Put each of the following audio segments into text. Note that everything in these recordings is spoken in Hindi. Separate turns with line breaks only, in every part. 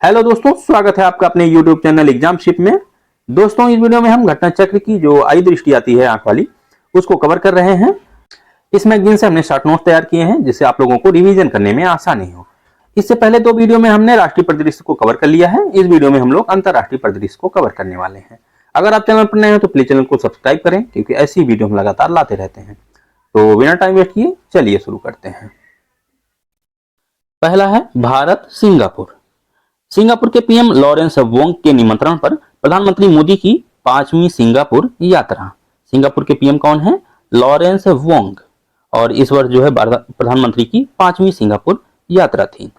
हेलो दोस्तों, स्वागत है आपका अपने YouTube चैनल एग्जामशिप में। दोस्तों, इस वीडियो में हम घटना चक्र की जो आई दृष्टि आती है आंख वाली, उसको कवर कर रहे हैं। इस मैगजीन से हमने शॉर्ट नोट्स तैयार किए हैं जिससे आप लोगों को रिवीजन करने में आसानी हो। इससे पहले दो वीडियो में हमने राष्ट्रीय परिदृश्य को कवर कर लिया है। इस वीडियो में हम लोग अंतरराष्ट्रीय परिदृश्य को कवर करने वाले हैं। अगर आप चैनल पर नए हो तो प्लीज चैनल को सब्सक्राइब करें, क्योंकि ऐसी वीडियो हम लगातार लाते रहते हैं। तो बिना टाइम वेस्ट किए चलिए शुरू करते हैं। पहला है भारत सिंगापुर। सिंगापुर के पीएम लॉरेंस वोंग के निमंत्रण पर प्रधानमंत्री मोदी की 5वीं सिंगापुर यात्रा। सिंगापुर के पीएम कौन है? Lawrence Wong. और इस वर्ष जो है प्रधानमंत्री की 5वीं सिंगापुर यात्रा थी।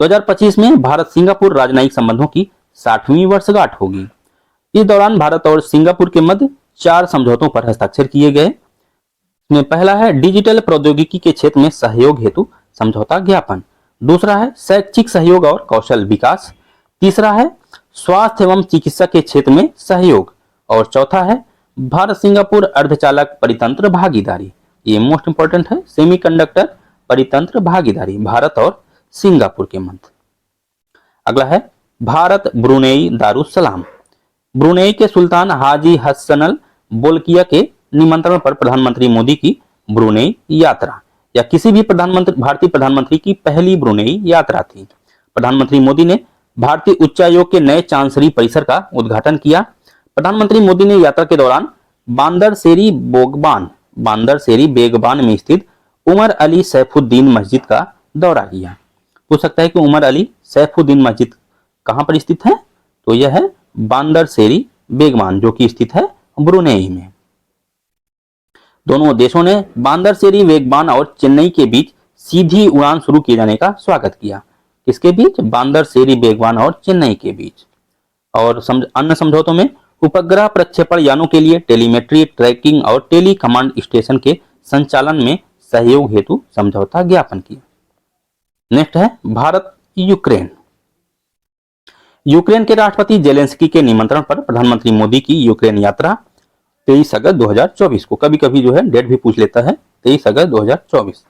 2025 में भारत सिंगापुर राजनयिक संबंधों की 60वीं वर्षगांठ होगी। इस दौरान भारत और सिंगापुर के मध्य 4 समझौतों पर हस्ताक्षर किए गए। इसमें पहला है डिजिटल प्रौद्योगिकी के क्षेत्र में सहयोग हेतु समझौता ज्ञापन। दूसरा है शैक्षिक सहयोग और कौशल विकास। तीसरा है स्वास्थ्य एवं चिकित्सा के क्षेत्र में सहयोग। और चौथा है भारत सिंगापुर अर्धचालक परितंत्र भागीदारी। ये मोस्ट इंपॉर्टेंट है, सेमीकंडक्टर परितंत्र भागीदारी भारत और सिंगापुर के मध्य। अगला है भारत ब्रुनेई दारुसलाम। ब्रुनेई के सुल्तान हाजी हसनल बोल्किया के निमंत्रण पर प्रधानमंत्री मोदी की ब्रुनेई यात्रा, या किसी भी भारतीय प्रधानमंत्री की पहली ब्रुनेई यात्रा थी। प्रधानमंत्री मोदी ने भारतीय उच्चायोग के नए चांसरी परिसर का उद्घाटन किया। प्रधानमंत्री मोदी ने यात्रा के दौरान बांदरसेरी बेगबान में स्थित उमर अली सैफुद्दीन मस्जिद का दौरा किया। पूछ सकता है कि उमर अली सैफुद्दीन मस्जिद कहां पर स्थित है? तो यह है बांदरसेरी बेगबान, जो कि स्थित है ब्रुनेई में। दोनों देशों ने बांदरसेरी बेगबान और चेन्नई के बीच सीधी उड़ान शुरू किए जाने का स्वागत किया। किसके बीच? बांदरसेरी बेगबान और चेन्नई के बीच। और अन्य समझौतों में उपग्रह प्रक्षेपण यानों के लिए टेलीमेट्री, ट्रैकिंग और टेली कमांड स्टेशन के संचालन में सहयोग हेतु समझौता ज्ञापन किया। नेक्स्ट है भारत यूक्रेन। यूक्रेन के राष्ट्रपति जेलेंस्की के निमंत्रण पर प्रधानमंत्री मोदी की यूक्रेन यात्रा 23 अगस्त 2024 को, कभी कभी जो है डेट भी पूछ लेता है, 23 अगस्त 2024।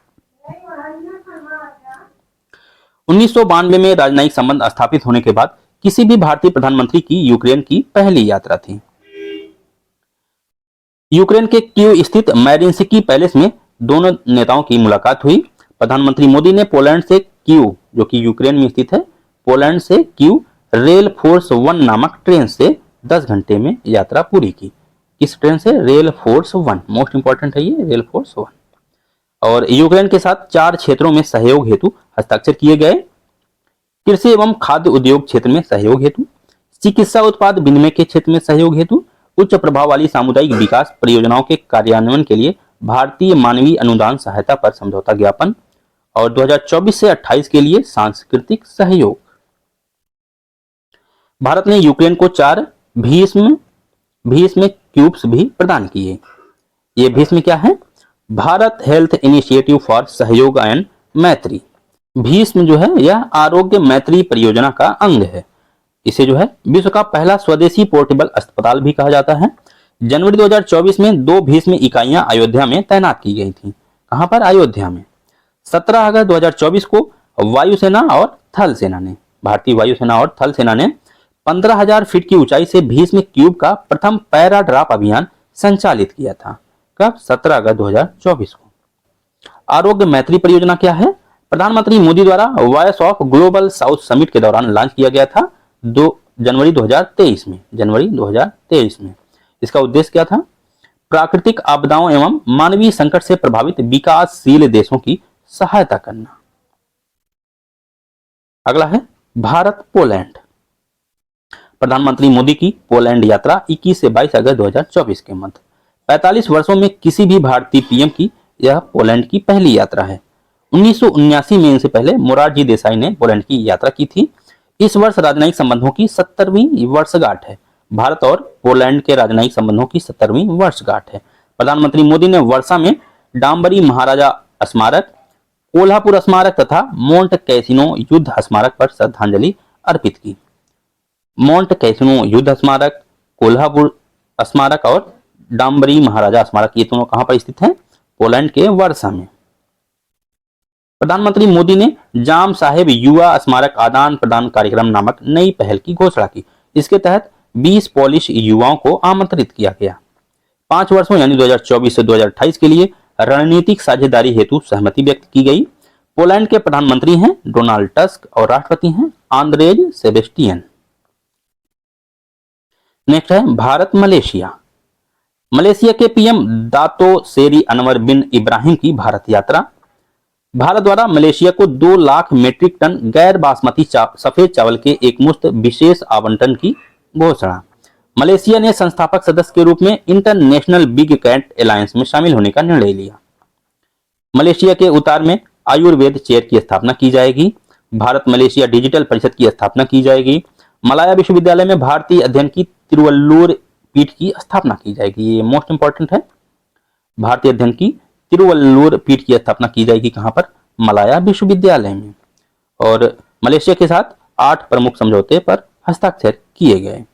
1992 में राजनयिक संबंध स्थापित होने के बाद किसी भी भारतीय प्रधानमंत्री की यूक्रेन की पहली यात्रा थी। यूक्रेन के कीव स्थित मैरिंस्की पैलेस में दोनों नेताओं की मुलाकात हुई। प्रधानमंत्री मोदी ने पोलैंड से कीव, जो कि यूक्रेन में स्थित है, पोलैंड से कीव रेल फोर्स 1 नामक ट्रेन से 10 घंटे में यात्रा पूरी की। किस ट्रेन से? Rail force 1। मोस्ट इंपॉर्टेंट है ये, रेल फोर्स 1। और यूक्रेन के साथ 4 क्षेत्रों में सहयोग हेतु हस्ताक्षर किए गए। कृषि एवं खाद्य उद्योग क्षेत्र में सहयोग हेतु, चिकित्सा उत्पाद विनिमय के क्षेत्र में सहयोग हेतु, उच्च प्रभाव वाली सामुदायिक विकास परियोजनाओं के कार्यान्वयन के लिए भारतीय मानवीय अनुदान सहायता पर समझौता ज्ञापन, और 2024 से 28 के लिए सांस्कृतिक सहयोग। भारत ने यूक्रेन को 4 भीष्म क्यूब्स भी प्रदान किए। ये भीष्म क्या है? भारत हेल्थ इनिशिएटिव फॉर सहयोग एंड मैत्री। भीष्म जो है यह आरोग्य मैत्री परियोजना का अंग है। इसे जो है विश्व का पहला स्वदेशी पोर्टेबल अस्पताल भी कहा जाता है। जनवरी 2024 में 2 भीष्म इकाइयां अयोध्या में तैनात की गई थी। कहां पर? अयोध्या में। 17 अगस्त 2024 को वायुसेना और थल सेना ने, भारतीय वायुसेना और थल सेना ने 15,000 फीट की ऊंचाई से भीष्म क्यूब का प्रथम पैरा ड्रॉप अभियान संचालित किया था। कब? 17 अगस्त 2024 को। आरोग्य मैत्री परियोजना क्या है? प्रधानमंत्री मोदी द्वारा voice of global south summit के दौरान लॉन्च किया गया था जनवरी 2023 में। इसका उद्देश्य क्या था? प्राकृतिक आपदाओं एवं मानवीय संकट से प्रभावित विकासशील देशों की सहायता करना। अगला है भारत पोलैंड। प्रधानमंत्री मोदी की पोलैंड यात्रा 21 से 22 अगस्त 2024 के मध्य। 45 वर्षों में किसी भी भारतीय पीएम की यह पोलैंड की पहली यात्रा है। 1979 में इनसे पहले मोरारजी देसाई ने पोलैंड की यात्रा की थी। इस वर्ष राजनयिक संबंधों की 70वीं वर्षगांठ है। भारत और पोलैंड के राजनयिक संबंधों की 70वीं वर्षगांठ है। प्रधानमंत्री मोदी ने वर्षा में डाम्बरी महाराजा स्मारक, कोल्हापुर स्मारक तथा मोंट कैसिनो युद्ध स्मारक पर श्रद्धांजलि अर्पित की। मोंट कैसिनो युद्ध स्मारक, कोल्हापुर स्मारक और डाम्बरी महाराजा स्मारक, ये दोनों कहां पर स्थित हैं? पोलैंड के वर्षा में। प्रधानमंत्री मोदी ने जाम साहेब युवा स्मारक आदान प्रदान कार्यक्रम नामक नई पहल की घोषणा की। इसके तहत 20 पोलिश युवाओं को आमंत्रित किया गया। 5 वर्षों यानी 2024 से 2028 के लिए रणनीतिक साझेदारी हेतु सहमति व्यक्त की गई। पोलैंड के प्रधानमंत्री हैं डोनाल्ड टस्क और राष्ट्रपति हैं आंद्रेज सेबेस्टियन। नेक्स्ट है भारत मलेशिया। मलेशिया के पीएम दातो सेरी अनवर बिन इब्राहिम की भारत यात्रा। भारत द्वारा मलेशिया को 2 लाख मीट्रिक टन गैर बासमती सफेद चावल के एक मुश्त विशेष आवंटन की घोषणा। मलेशिया ने संस्थापक सदस्य के रूप में इंटरनेशनल बिग कैट अलायंस में शामिल होने का निर्णय लिया। मलेशिया के उतार में आयुर्वेद चेयर की स्थापना की जाएगी। भारत मलेशिया डिजिटल परिषद की स्थापना की जाएगी। मलाया विश्वविद्यालय में भारतीय अध्ययन की तिरुवल्लुर पीठ की स्थापना की जाएगी। ये मोस्ट इंपॉर्टेंट है। भारतीय अध्ययन की तिरुवल्लुर पीठ की स्थापना की जाएगी कहां पर? मलाया विश्वविद्यालय में। और मलेशिया के साथ 8 प्रमुख समझौते पर हस्ताक्षर किए गए।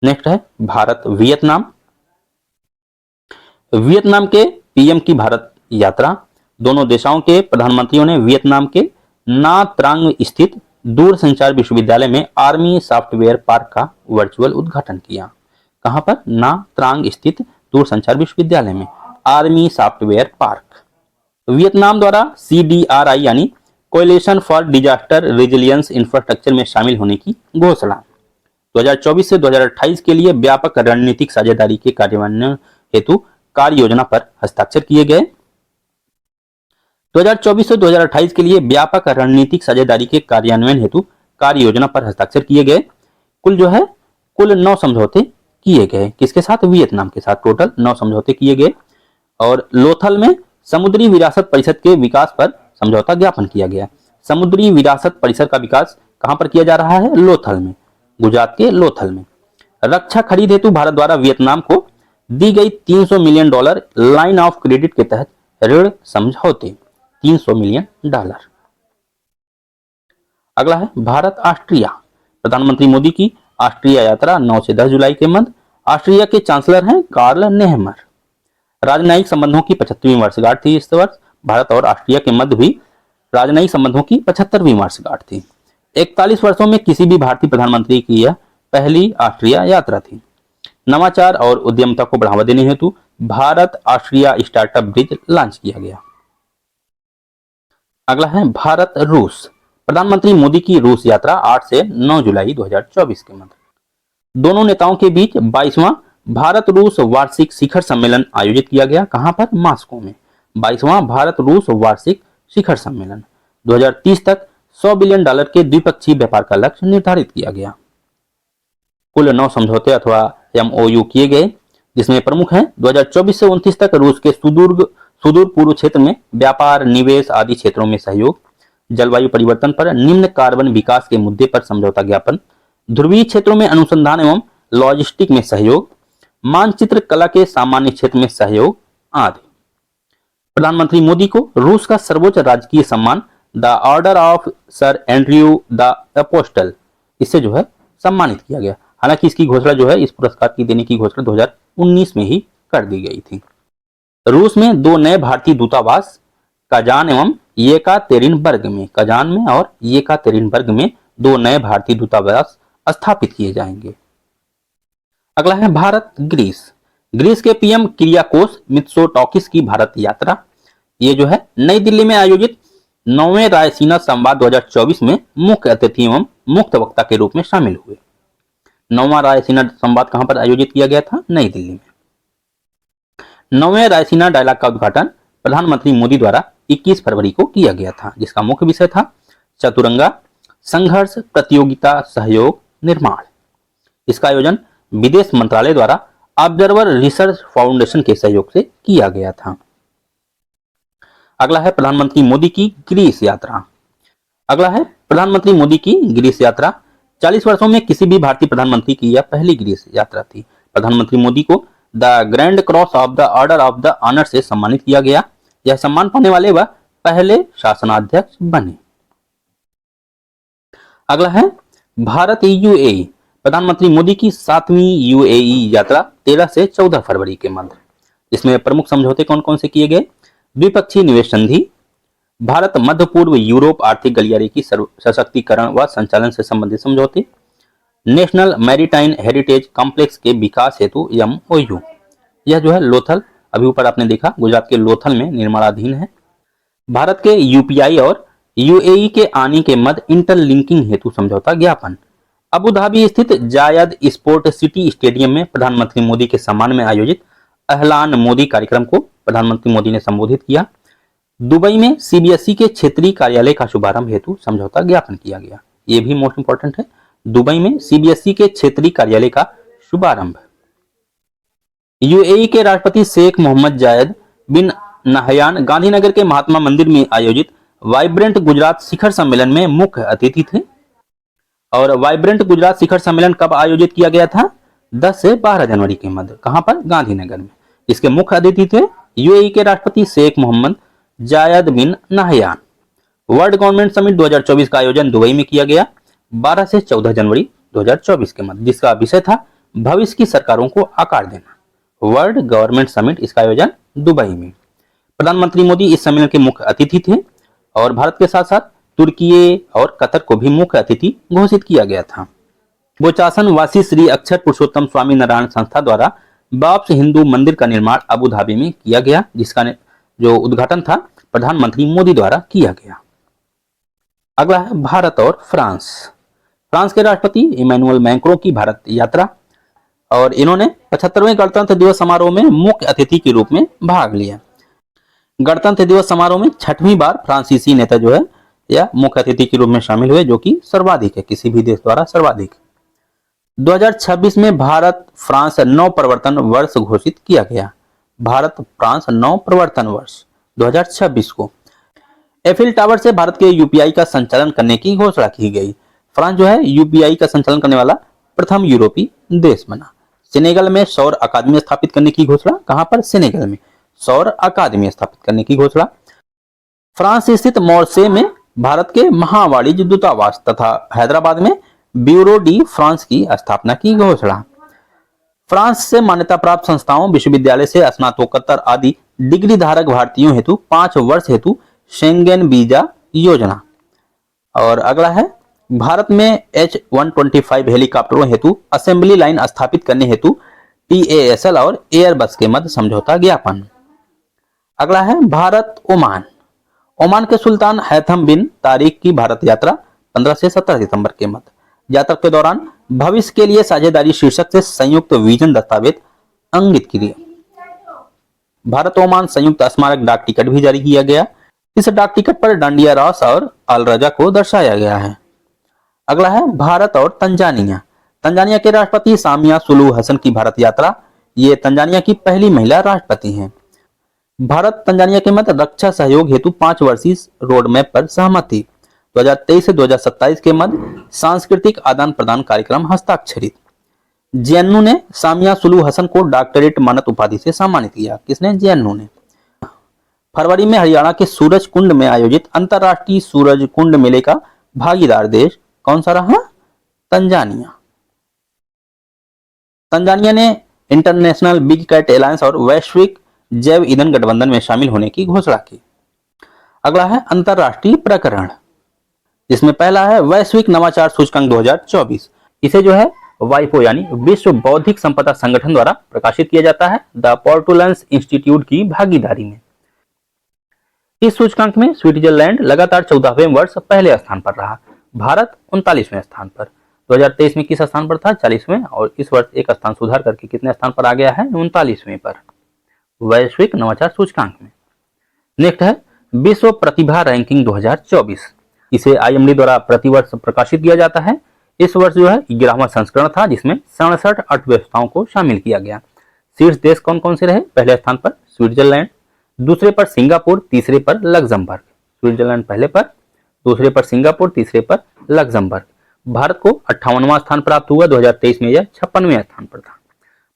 नेक्स्ट है भारत वियतनाम। वियतनाम के पीएम की भारत यात्रा। दोनों देशों के प्रधानमंत्रियों ने वियतनाम के ना त्रांग स्थित दूरसंचार विश्वविद्यालय में आर्मी सॉफ्टवेयर पार्क का वर्चुअल उद्घाटन किया। कहां पर? ना त्रांग स्थित दूरसंचार विश्वविद्यालय में आर्मी सॉफ्टवेयर पार्क। वियतनाम द्वारा CDRI यानी coalition for disaster resilience infrastructure में शामिल होने की घोषणा। 2024 से 2028 के लिए व्यापक रणनीतिक साझेदारी के कार्यान्वयन हेतु कार्य योजना पर हस्ताक्षर किए गए। 2024 से 2028 के लिए व्यापक रणनीतिक साझेदारी के कार्यान्वयन हेतु कार्य योजना पर हस्ताक्षर किए गए। कुल 9 समझौते किए गए। किसके साथ? वियतनाम के साथ। टोटल 9 समझौते किए गए। और लोथल में समुद्री विरासत परिषद के विकास पर समझौता ज्ञापन किया गया। समुद्री विरासत परिषद का विकास कहां पर किया जा रहा है? लोथल में, गुजरात के लोथल में। रक्षा खरीद हेतु भारत द्वारा वियतनाम को दी गई $300 मिलियन लाइन ऑफ क्रेडिट के तहत ऋण समझौते। $300 मिलियन। अगला है भारत ऑस्ट्रिया। प्रधानमंत्री मोदी की ऑस्ट्रिया यात्रा 9 से 10 जुलाई के मध्य। ऑस्ट्रिया के चांसलर हैं कार्ल नेहमर। राजनयिक संबंधों की 75वीं वर्षगांठ थी इस वर्ष। भारत और ऑस्ट्रिया के मध्य भी राजनयिक संबंधों की 75वीं वर्षगांठ थी। 41 वर्षों में किसी भी भारतीय प्रधानमंत्री की यह पहली ऑस्ट्रिया यात्रा थी। नवाचार और उद्यमता को बढ़ावा देने हेतु Bharat Austria startup bridge launch किया गया। अगला है भारत रूस। प्रधानमंत्री मोदी की रूस यात्रा 8 से 9 जुलाई 2024 के मध्य। दोनों नेताओं के बीच 22वां भारत रूस वार्षिक शिखर सम्मेलन आयोजित किया गया। कहां पर? मॉस्को में। 22वां भारत रूस वार्षिक शिखर सम्मेलन। 2030 तक $100 बिलियन के द्विपक्षीय व्यापार का लक्ष्य निर्धारित किया गया। कुल 9 समझौते अथवा MOU किए गए, जिसमें प्रमुख हैं 2024 से 29 तक रूस के सुदूर पूर्व क्षेत्र में व्यापार, निवेश आदि क्षेत्रों में सहयोग, जलवायु परिवर्तन पर निम्न कार्बन विकास के मुद्दे पर समझौता ज्ञापन, ध्रुवीय क्षेत्रों में अनुसंधान एवं लॉजिस्टिक में सहयोग, मानचित्र कला के सामान्य क्षेत्र में सहयोग आदि। प्रधानमंत्री मोदी को रूस का सर्वोच्च राजकीय सम्मान the order of sir Andrew the apostle, इससे जो है सम्मानित किया गया। हालांकि इसकी घोषणा जो है, इस पुरस्कार की देने की घोषणा 2019 में ही कर दी गई थी। रूस में 2 नए भारतीय दूतावास कजान एवं येकातेरिनबर्ग में, कजान में और येकातेरिनबर्ग में 2 नए भारतीय दूतावास स्थापित किए जाएंगे। अगला है भारत ग्रीस। ग्रीस के पीएम किरियाकोस मित्सोटाकिस की भारत यात्रा। ये जो है नई दिल्ली में आयोजित 9वें रायसीना संवाद 2024 में मुख्य अतिथि एवं मुख्य वक्ता के रूप में शामिल हुए। 9वां रायसीना संवाद कहां पर आयोजित किया गया था? नई दिल्ली में। 9वें रायसीना डायलॉग का उद्घाटन प्रधानमंत्री मोदी द्वारा 21 फरवरी को किया गया था, जिसका मुख्य विषय था चतुरंगा संघर्ष प्रतियोगिता सहयोग निर्माण। इसका आयोजन विदेश मंत्रालय द्वारा ऑब्जर्वर रिसर्च फाउंडेशन के सहयोग से किया गया था। अगला है प्रधानमंत्री मोदी की ग्रीस यात्रा। अगला है प्रधानमंत्री मोदी की ग्रीस यात्रा। 40 वर्षों में किसी भी भारतीय प्रधानमंत्री की यह पहली ग्रीस यात्रा थी। प्रधानमंत्री मोदी को the grand cross of the order of the honour से सम्मानित किया गया। यह सम्मान पाने वाले वह पहले शासनाध्यक्ष बने। अगला है भारत UAE। प्रधानमंत्री मोदी की 7वीं UAE यात्रा 13 से 14 फरवरी के मध्य। इसमें प्रमुख समझौते कौन कौन से किए गए? द्विपक्षीय निवेश संधि, भारत मध्य पूर्व यूरोप आर्थिक गलियारे की सशक्तिकरण व संचालन से संबंधित समझौते। नेशनल मैरीटाइन हेरिटेज कॉम्प्लेक्स के विकास हेतु MOU। यह जो है लोथल, अभी ऊपर आपने देखा गुजरात के लोथल में निर्माणाधीन है। भारत के UPI और UAE के आने के मध्य इंटरलिंकिंग हेतु समझौता ज्ञापन। अबू धाबी स्थित जायद स्पोर्ट सिटी स्टेडियम में प्रधानमंत्री मोदी के सम्मान में आयोजित अहलान मोदी कार्यक्रम को प्रधानमंत्री मोदी ने संबोधित किया। दुबई में CBSE के क्षेत्रीय कार्यालय का शुभारंभ हेतु समझौता ज्ञापन किया गया। ये भी मोस्ट इंपॉर्टेंट है, दुबई में CBSE के क्षेत्रीय कार्यालय का शुभारंभ। UAE के राष्ट्रपति शेख मोहम्मद जायद बिन नाहयान गांधीनगर के महात्मा मंदिर में आयोजित वाइब्रेंट गुजरात शिखर सम्मेलन में मुख्य अतिथि थे। और वाइब्रेंट गुजरात शिखर सम्मेलन कब आयोजित किया गया था? 10 से 12 जनवरी के मध्य। कहां पर? गांधीनगर में। इसके मुख्य अतिथि थे UAE के राष्ट्रपति शेख मोहम्मद जायद बिन नाहयान। वर्ल्ड गवर्नमेंट समिट 2024 का आयोजन दुबई में किया गया 12 से 14 जनवरी 2024 के मध्य, जिसका विषय था भविष्य की सरकारों को आकार देना। वर्ल्ड गवर्नमेंट समिट, इसका आयोजन दुबई में। प्रधानमंत्री मोदी इस सम्मेलन के मुख्य अतिथि थे और भारत के साथ साथ तुर्की और कतर को भी मुख्य अतिथि घोषित किया गया था। बोचासन वासी श्री अक्षर पुरुषोत्तम स्वामी नारायण संस्था द्वारा बाप्स हिंदू मंदिर का निर्माण अबू धाबी में किया गया, जिसका जो उद्घाटन था प्रधानमंत्री मोदी द्वारा किया गया। अगला है भारत और फ्रांस। फ्रांस के राष्ट्रपति इमैनुअल मैक्रों की भारत यात्रा, और इन्होंने 75वें गणतंत्र दिवस समारोह में मुख्य अतिथि के रूप में भाग लिया। गणतंत्र दिवस समारोह में 6वीं बार फ्रांसीसी नेता जो है या मुख्य अतिथि के रूप में शामिल हुए, जो कि सर्वाधिक है, किसी भी देश द्वारा सर्वाधिक। 2026 में भारत फ्रांस नवप्रवर्तन वर्ष घोषित किया गया। भारत फ्रांस नवप्रवर्तन वर्ष 2026 को। एफिल टावर से भारत के UPI का संचालन करने की घोषणा की गई। फ्रांस जो है UPI का संचालन करने वाला प्रथम यूरोपीय देश बना। सेनेगल में सौर अकादमी स्थापित करने की घोषणा। कहां पर? सेनेगल में सौर अकादमी स्थापित करने की घोषणा। फ्रांस स्थित मोर्से में भारत के महावाणिज्य दूतावास तथा हैदराबाद में ब्यूरो डी फ्रांस की स्थापना की घोषणा। फ्रांस से मान्यता प्राप्त संस्थाओं, विश्वविद्यालय से स्नातकोत्तर आदि डिग्री धारक भारतीयों हेतु 5 वर्ष हेतु शेंगेन वीजा योजना। और अगला है भारत में H-125 हेलीकॉप्टरों हेतु असेंबली लाइन स्थापित करने हेतु PASL और एयरबस के मध्य समझौता ज्ञापन। अगला है भारत ओमान। ओमान के सुल्तान हैथम बिन तारिक की भारत यात्रा 15 से 17 सितंबर के मध्य। यात्रा के दौरान भविष्य के लिए साझेदारी शीर्षक से संयुक्त विजन दस्तावेज अंकित किए। भारत ओमान संयुक्त स्मारक डाक टिकट भी जारी किया गया। इस डाक टिकट पर डांडिया रास और अल रजा को दर्शाया गया है। अगला है भारत और तंजानिया। तंजानिया के राष्ट्रपति सामिया सुलू हसन की भारत यात्रा। ये तंजानिया की पहली महिला राष्ट्रपति हैं। भारत तंजानिया के मध्य रक्षा सहयोग हेतु 5 वर्षीय रोड मैप पर सहमति। 2023 से 2027 के मध्य सांस्कृतिक आदान प्रदान कार्यक्रम हस्ताक्षरित। जेएनयू ने सामिया सुलू हसन को डॉक्टरेट मानद उपाधि से सम्मानित किया। किसने? जेएनयू ने। फरवरी में हरियाणा के सूरज कुंड में आयोजित अंतरराष्ट्रीय सूरज कुंड मेले का भागीदार देश कौन सा रहा? तंजानिया। तंजानिया ने इंटरनेशनल बिग कैट एलायंस और वैश्विक जैव ईंधन गठबंधन में शामिल होने की घोषणा की। अगला है अंतरराष्ट्रीय प्रकरण, जिसमें पहला है वैश्विक नवाचार सूचकांक 2024। इसे जो है वाइपो यानी विश्व बौद्धिक संपदा संगठन द्वारा प्रकाशित किया जाता है द पोर्टुलेंस इंस्टीट्यूट की भागीदारी में। इस सूचकांक में स्विट्जरलैंड लगातार 14वें वर्ष पहले स्थान पर रहा। भारत 39वें स्थान पर। 2023 में किस स्थान पर था? 40वें। और इस वर्ष एक स्थान सुधार करके कितने स्थान पर आ गया है? 39वें पर वैश्विक नवाचार सूचकांक में। नेक्स्ट है विश्व प्रतिभा रैंकिंग 2024। इसे IMD द्वारा प्रतिवर्ष प्रकाशित किया जाता है। इस वर्ष जो है 11वां संस्करण था, जिसमें 67 अर्थव्यवस्थाओं को शामिल किया गया। शीर्ष देश कौन कौन से रहे? पहले स्थान पर स्विट्जरलैंड, दूसरे पर सिंगापुर, तीसरे पर लग्जमबर्ग। स्विट्जरलैंड पहले पर, दूसरे पर सिंगापुर, तीसरे पर लग्जमबर्ग। भारत को 58वां स्थान प्राप्त हुआ। 2023 में यह 56वें स्थान पर था।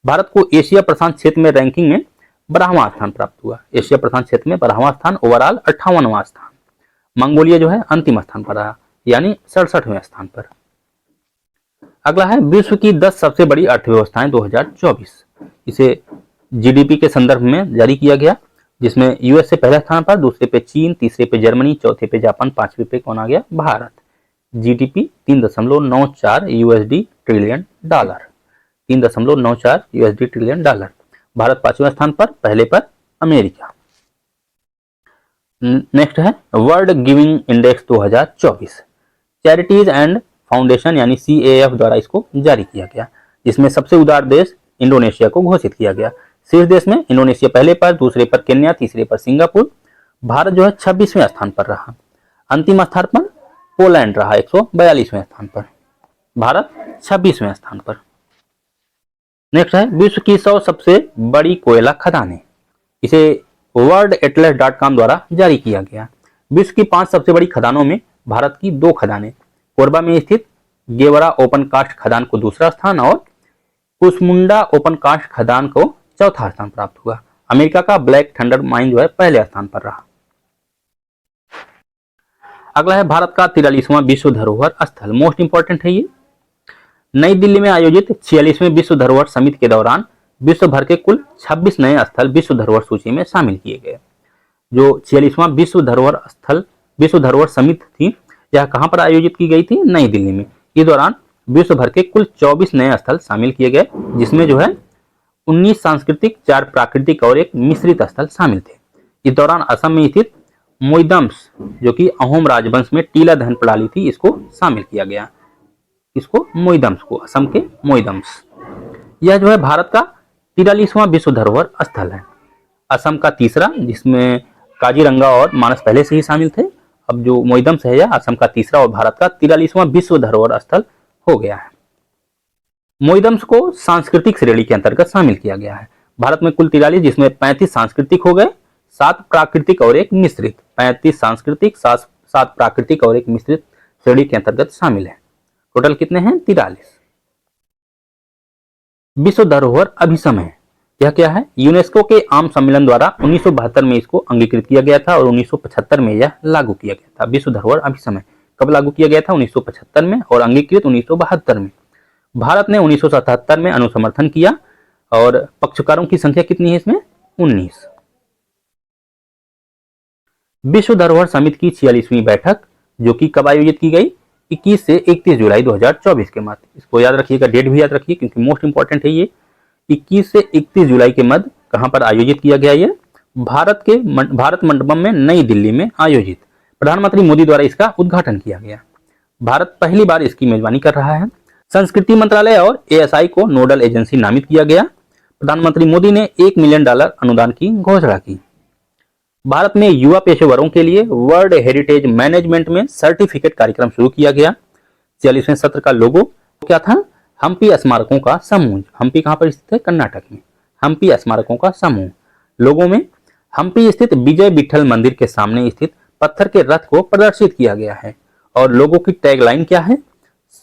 भारत को एशिया प्रशांत क्षेत्र में रैंकिंग में 12वां स्थान प्राप्त हुआ। एशिया प्रशांत क्षेत्र में 12वां स्थान, ओवरऑल 58वां स्थान। मंगोलिया जो है अंतिम स्थान पर रहा, यानी 67वें स्थान पर। अगला है विश्व की 10 सबसे बड़ी अर्थव्यवस्थाएं 2024। इसे GDP के संदर्भ में जारी किया गया। जिसमें यूएस से पहले स्थान पर, दूसरे पे चीन, तीसरे पे जर्मनी, चौथे पे जापान, पांचवे पे कौन आ गया? Bharat. GDP 3.94 USD trillion dollar, 3.94 USD trillion dollar. Bharat 5वें स्थान पर, पहले पर अमेरिका। नेक्स्ट है world giving index 2024, charities and foundation यानी CAF द्वारा इसको जारी किया गया, जिसमें सबसे उदार देश इंडोनेशिया को घोषित किया गया। शीर्ष देश में इंडोनेशिया पहले पर, दूसरे पर केन्या, तीसरे पर सिंगापुर। भारत जो है 26वें स्थान पर रहा। अंतिम स्थान पर पोलैंड रहा 142वें स्थान पर, भारत 26वें स्थान पर। नेक्स्ट है विश्व की 100 सबसे बड़ी कोयला खदानें, इसे worldatlas.com द्वारा जारी किया गया। विश्व की 5 सबसे बड़ी खदानों में भारत की 2 खदानें, कोरबा में स्थित गेवरा ओपन कास्ट खदान को दूसरा स्थान और कुसमुंडा ओपन कास्ट खदान को चौथा स्थान प्राप्त हुआ। अमेरिका का ब्लैक थंडर माइन जो है पहले स्थान पर रहा। अगला है भारत का 43वां विश्व धरोहर स्थल, मोस्ट इंपॉर्टेंट है ये। नई दिल्ली में आयोजित 46वें विश्व धरोहर समिति के दौरान विश्व भर के कुल 26 नए स्थल विश्व धरोहर सूची में शामिल किए गए। जो 46वां विश्व धरोहर समिति थी, यह कहां पर आयोजित की गई थी? नई दिल्ली में। इस दौरान विश्व भर के कुल 24 नए स्थल शामिल किए गए, जिसमें जो है 19 सांस्कृतिक, 4 प्राकृतिक और 1 मिश्रित स्थल शामिल थे। इस दौरान असम में स्थित मोइदम्स, जो कि अहोम राजवंश में टीला धन प्रणाली थी, इसको शामिल किया गया। इसको मोइदम्स को, असम के मोइदम्स। यह जो है भारत का 43वां विश्व धरोहर स्थल है। असम का तीसरा, जिसमें काजीरंगा और मानस पहले से ही शामिल थे। अब जो मोइदम्स है यह असम का तीसरा और भारत का 43वां विश्व धरोहर स्थल हो गया है। मोइदम्स को सांस्कृतिक श्रेणी के अंतर्गत शामिल किया गया है। भारत में कुल 43, जिसमें 35 सांस्कृतिक हो गए, 7 प्राकृतिक और 1 मिश्रित। 35 सांस्कृतिक, 7 प्राकृतिक और 1 मिश्रित श्रेणी के अंतर्गत शामिल है। टोटल कितने हैं? 43। विश्व धरोहर अभिसमय, यह क्या है? यूनेस्को के आम सम्मेलन द्वारा 1972 में इसको अंगीकृत किया गया था और 1975 में यह लागू किया गया था। विश्व धरोहर अभिसमय कब लागू किया गया था? 1975 में, और अंगीकृत 1972 में। भारत ने 1977 में अनुसमर्थन किया और पक्षकारों की संख्या कितनी है इसमें? 19। विश्व धरोहर समिति की 46वीं बैठक, जो कि कब आयोजित की गई? 21 से 31 जुलाई 2024 के मध्य। इसको याद रखिएगा, डेट भी याद रखिए क्योंकि मोस्ट इंपॉर्टेंट है ये। 21 से 31 जुलाई के मध्य कहां पर आयोजित किया गया? ये भारत मंडपम में, नई दिल्ली में आयोजित। प्रधानमंत्री मोदी द्वारा इसका उद्घाटन किया गया। भारत पहली बार इसकी मेजबानी कर रहा है। संस्कृति मंत्रालय और ASI को नोडल एजेंसी नामित किया गया। प्रधानमंत्री मोदी ने $1 मिलियन अनुदान की घोषणा की। भारत में युवा पेशेवरों के लिए वर्ल्ड हेरिटेज मैनेजमेंट में सर्टिफिकेट कार्यक्रम शुरू किया गया। 46वें सत्र का लोगो क्या था? हम्पी स्मारकों का समूह। हम्पी कहां पर स्थित है? कर्नाटक में। हम्पी स्मारकों का समूह। लोगो में हम्पी स्थित विजय विठल मंदिर के सामने स्थित पत्थर के रथ को प्रदर्शित किया गया है। और लोगों की टैगलाइन क्या है?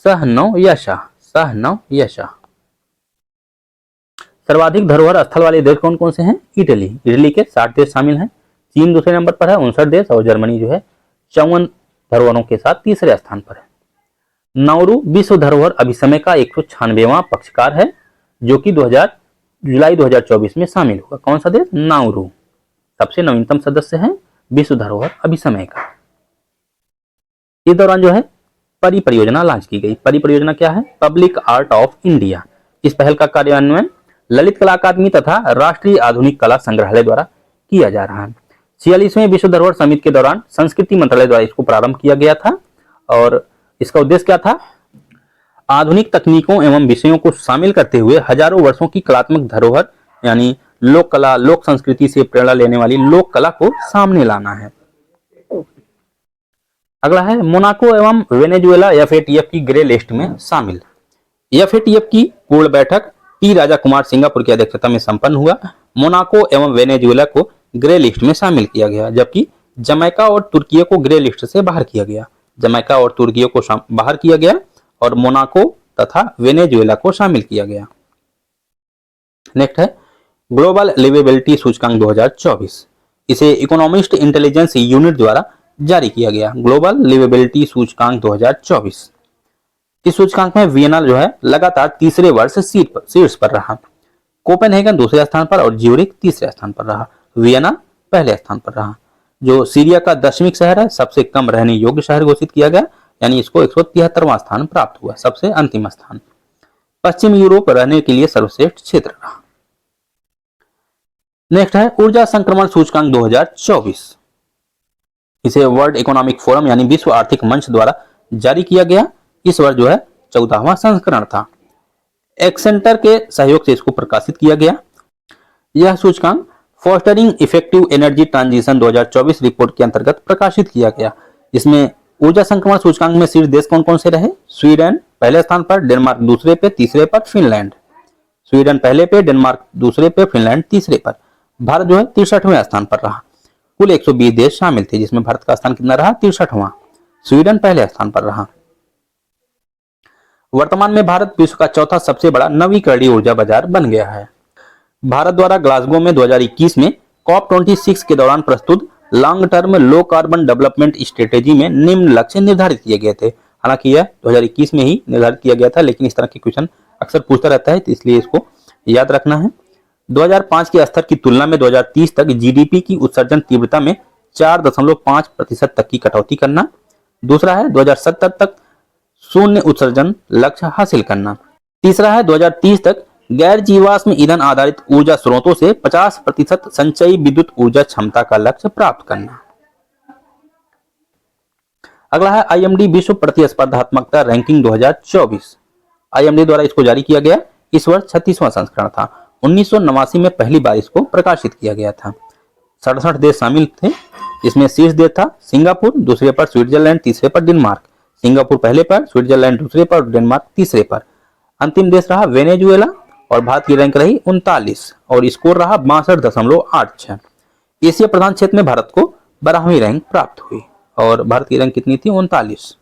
सह नव यशः, सह नव यशः। सर्वाधिक धरोहर स्थल वाले देश कौन कौन से हैं? इटली। इटली के 60 देश शामिल हैं। चीन दूसरे नंबर पर है 59 देश, और जर्मनी जो है 54 धरोहरों के साथ तीसरे स्थान पर है। नाउरू विश्व धरोहर अभिसमय का 196वां पक्षकार है, जो कि जुलाई 2024 में शामिल हुआ। कौन सा देश? नाउरू सबसे नवीनतम सदस्य है विश्व धरोहर अभिसमय का। इस दौरान जो है परियोजना लॉन्च की गई। परियोजना क्या है? Public art of India. इस पहल का कार्यान्वयन ललित कला अकादमी तथा राष्ट्रीय आधुनिक कला संग्रहालय द्वारा किया जा रहा है। 46वें विश्व धरोहर समिति के दौरान संस्कृति मंत्रालय द्वारा इसको प्रारंभ किया गया था और इसका उद्देश्य क्या था? आधुनिक तकनीकों एवं विषयों को शामिल करते हुए हजारों वर्षों की कलात्मक धरोहर यानी लोक कला, लोक संस्कृति से प्रेरणा लेने वाली लोक कला को सामने लाना है। अगला है मोनाको एवं वेनेजुएला FATF की ग्रे लिस्ट में शामिल। FATF की पूर्ण बैठक T राजा कुमार सिंगापुर की अध्यक्षता में संपन्न हुआ। मोनाको एवं वेनेजुएला को ग्रे लिस्ट में शामिल किया गया, जबकि जमैका और तुर्की को ग्रे लिस्ट से बाहर किया गया। जमैका और तुर्की को बाहर किया गया और मोनाको तथा वेनेजुएला को शामिल किया गया। नेक्स्ट है ग्लोबल लिवेबिलिटी सूचकांक 2024। इसे इकोनॉमिस्ट इंटेलिजेंस यूनिट द्वारा जारी किया गया। ग्लोबल लिवेबिलिटी सूचकांक 2024। इस सूचकांक में वियना जो है लगातार तीसरे वर्ष शीर्ष पर रहा। कोपेनहेगन दूसरे स्थान पर और ज्यूरिख तीसरे स्थान पर रहा। वियना पहले स्थान पर रहा। जो सीरिया का 10वीं शहर है, सबसे कम रहने योग्य शहर घोषित किया गया, यानी इसको 173वां स्थान प्राप्त हुआ, सबसे अंतिम स्थान। पश्चिम यूरोप रहने के लिए सर्वश्रेष्ठ क्षेत्र रहा। नेक्स्ट है ऊर्जा संक्रमण सूचकांक 2024। इसे वर्ल्ड इकोनॉमिक फोरम यानी विश्व आर्थिक मंच द्वारा जारी किया गया। इस वर्ष जो है 14वां संस्करण था। एक्सेंटर के सहयोग से इसको प्रकाशित किया गया। यह सूचकांक fostering effective energy transition 2024 report के अंतर्गत प्रकाशित किया गया। इसमें ऊर्जा संक्रमण सूचकांक में शीर्ष देश कौन कौन से रहे? स्वीडन पहले स्थान पर, डेनमार्क दूसरे पे, तीसरे पर फिनलैंड। स्वीडन पहले पे, डेनमार्क दूसरे पे, फिनलैंड तीसरे पर। भारत जो है 63वें स्थान पर रहा। कुल 120 देश शामिल थे, जिसमें भारत का स्थान कितना रहा? 63वां। स्वीडन पहले स्थान पर रहा। वर्तमान में भारत विश्व का चौथा सबसे बड़ा नवीकरणीय ऊर्जा बाजार बन गया है। भारत द्वारा ग्लासगो में 2021 में COP26 के दौरान प्रस्तुत long term low carbon development strategy में निम्न लक्ष्य निर्धारित किए गए थे। हालांकि यह 2021 में ही निर्धारित किया गया था, लेकिन इस तरह के क्वेश्चन अक्सर पूछता रहता है, तो इसलिए इसको याद रखना है। 2005 के स्तर की तुलना में 2030 तक जीडीपी की उत्सर्जन तीव्रता में 4.5% तक की कटौती करना। दूसरा है 2070 तक शून्य उत्सर्जन लक्ष्य हासिल करना। तीसरा है 2030 तक गैर जीवाश्म ईंधन आधारित ऊर्जा स्रोतों से 50% संचयी विद्युत ऊर्जा क्षमता का लक्ष्य प्राप्त करना। अगला है आईएमडी विश्व प्रतिस्पर्धात्मकता रैंकिंग 2024। आईएमडी द्वारा इसको जारी किया गया। इस वर्ष 36वां संस्करण था। 1989 में पहली बार इसको प्रकाशित किया गया था। 67 देश शामिल थे। इसमें शीर्ष देश था सिंगापुर, दूसरे पर स्विट्जरलैंड, तीसरे पर डेनमार्क। सिंगापुर पहले पर, स्विट्जरलैंड दूसरे पर, डेनमार्क तीसरे पर। अंतिम देश रहा वेनेजुएला और भारत की रैंक रही 39 और स्कोर रहा 62.86। एशिया प्रधान क्षेत्र में भारत को 12वीं रैंक प्राप्त हुई और भारत की रैंक कितनी थी? 39।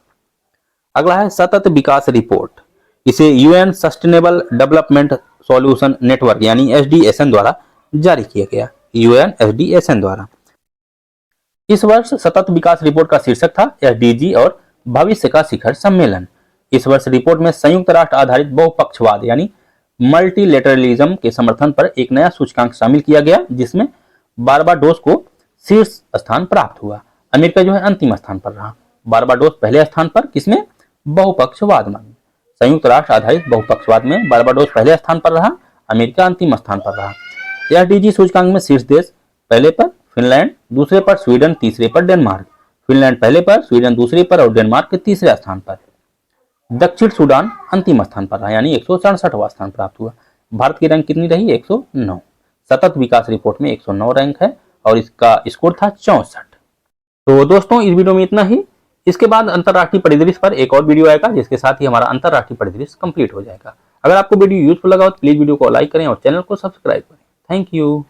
अगला है सतत विकास रिपोर्ट। इसे UN sustainable development solution network यानी एसडीएसएन द्वारा जारी किया गया। यूएन एसडीएसएन द्वारा इस वर्ष सतत विकास रिपोर्ट का शीर्षक था एसडीजी और भविष्य का शिखर सम्मेलन। इस वर्ष रिपोर्ट में संयुक्त राष्ट्र आधारित बहुपक्षवाद यानी मल्टीलेटरलिज्म के समर्थन पर एक नया सूचकांक शामिल किया गया, जिसमें बारबाडोस को शीर्ष स्थान प्राप्त हुआ। अमेरिका जो है अंतिम स्थान पर रहा। बारबाडोस पहले स्थान पर किसमें? बहुपक्षवाद में। संयुक्त राष्ट्र आधारित बहुपक्षवाद में बारबाडोस पहले स्थान पर रहा, अमेरिका अंतिम स्थान पर रहा। एसडीजी सूचकांक में शीर्ष देश पहले पर फिनलैंड, दूसरे पर स्वीडन, तीसरे पर डेनमार्क। फिनलैंड पहले पर, स्वीडन दूसरे पर और डेनमार्क तीसरे स्थान पर। दक्षिण सूडान अंतिम स्थान पर रहा, यानी 167वां स्थान प्राप्त हुआ। भारत की रैंक कितनी रही? 109। सतत विकास रिपोर्ट में 109 रैंक है और इसका स्कोर था 64। तो दोस्तों इस वीडियो में इतना ही। इसके बाद अंतरराष्ट्रीय परिदृश्य पर एक और वीडियो आएगा, जिसके साथ ही हमारा अंतरराष्ट्रीय परिदृश्य कंप्लीट हो जाएगा। अगर आपको वीडियो यूजफुल लगा हो तो प्लीज वीडियो को लाइक करें और चैनल को सब्सक्राइब करें। Thank you.